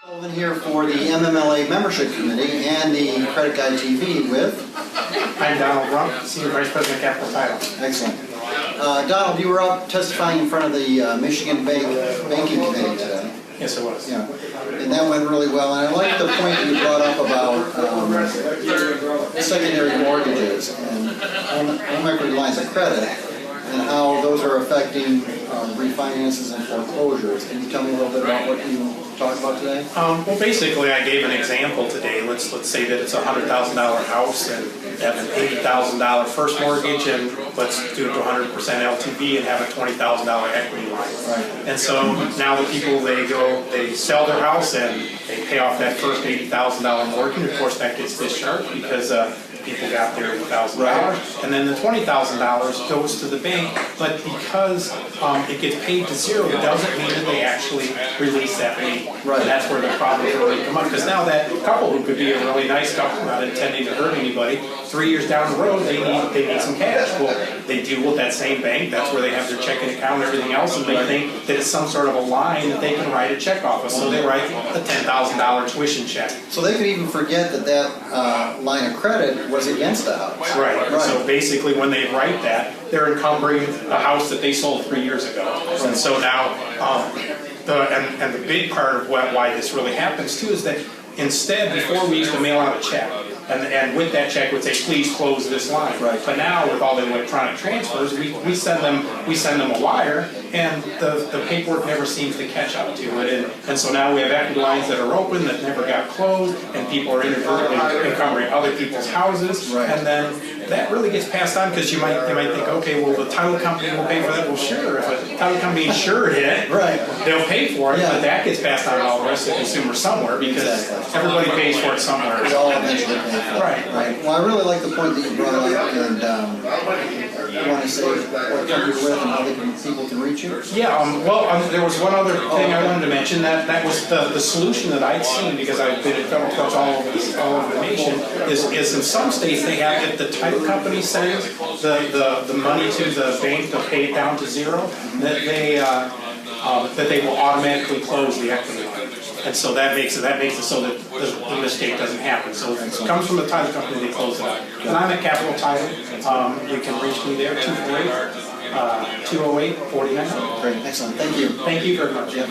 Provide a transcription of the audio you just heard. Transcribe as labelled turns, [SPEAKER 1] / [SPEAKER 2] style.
[SPEAKER 1] Over here for the MMLA Membership Committee and the Credit Guide TV with...
[SPEAKER 2] I'm Donald Rump, Senior Vice President of Capital Title.
[SPEAKER 1] Excellent. Donald, you were up testifying in front of the Michigan Banking Committee today.
[SPEAKER 2] Yes, it was.
[SPEAKER 1] Yeah, and that went really well. And I like the point that you brought up about secondary mortgages and home equity lines of credit and how those are affecting refinances and foreclosures. Can you tell me a little bit about what you talked about today?
[SPEAKER 2] Well, basically, I gave an example today. Let's say that it's a $100,000 house and have an $80,000 first mortgage, and let's do it to 100% LTV and have a $20,000 equity line.
[SPEAKER 1] Right.
[SPEAKER 2] And so now the people, they sell their house and they pay off that first $80,000 mortgage. Of course, that gets discharged because people got their $80,000,
[SPEAKER 1] right.
[SPEAKER 2] And then the $20,000 goes to the bank, but because it gets paid to zero, it doesn't mean that they actually release that lien.
[SPEAKER 1] Right.
[SPEAKER 2] And that's where the problems really come up, because now that couple, who could be a really nice couple, not intending to hurt anybody, 3 years down the road, they need some cash. Well, they deal with that same bank. That's where they have their checking account and everything else, and they think that it's some sort of a line that they can write a check off of. So they write a $10,000 tuition check.
[SPEAKER 1] So they could even forget that line of credit was against the house.
[SPEAKER 2] Right.
[SPEAKER 1] Right.
[SPEAKER 2] So basically, when they write that, they're encumbering a house that they sold 3 years ago. And so now, the big part of why this really happens too is that instead, before we used to mail out a check, and with that check would say, please close this line.
[SPEAKER 1] Right.
[SPEAKER 2] But now with all the electronic transfers, we send them a wire, and the paperwork never seems to catch up to it. And so now we have equity lines that are open that never got closed, and people are inadvertently encumbering other people's houses.
[SPEAKER 1] Right.
[SPEAKER 2] And then that really gets passed on, because they might think, okay, well, the title company will pay for that. Well, sure, if a title company insured it,
[SPEAKER 1] Right.
[SPEAKER 2] they'll pay for it,
[SPEAKER 1] Yeah.
[SPEAKER 2] but that gets passed on to all the rest of the consumers somewhere, because
[SPEAKER 1] Exactly.
[SPEAKER 2] everybody pays for it somewhere.
[SPEAKER 1] We all eventually pay for it.
[SPEAKER 2] Right.
[SPEAKER 1] Right. Well, I really like the point that you brought up, and you want to say what company you're with and how people can reach you?
[SPEAKER 2] Yeah, there was one other thing I wanted to mention, that was the solution that I'd seen, because I've been at federal courts all over the nation, is in some states they have, if the title company sends the money to the bank to pay it down to zero, that they will automatically close the equity line. And so that makes it so that the mistake doesn't happen. So if it comes from the title company, they close it out. And I'm at Capital Title. You can reach me there, 208-208-4900.
[SPEAKER 1] Great, excellent. Thank you.
[SPEAKER 2] Thank you very much.
[SPEAKER 1] Yeah.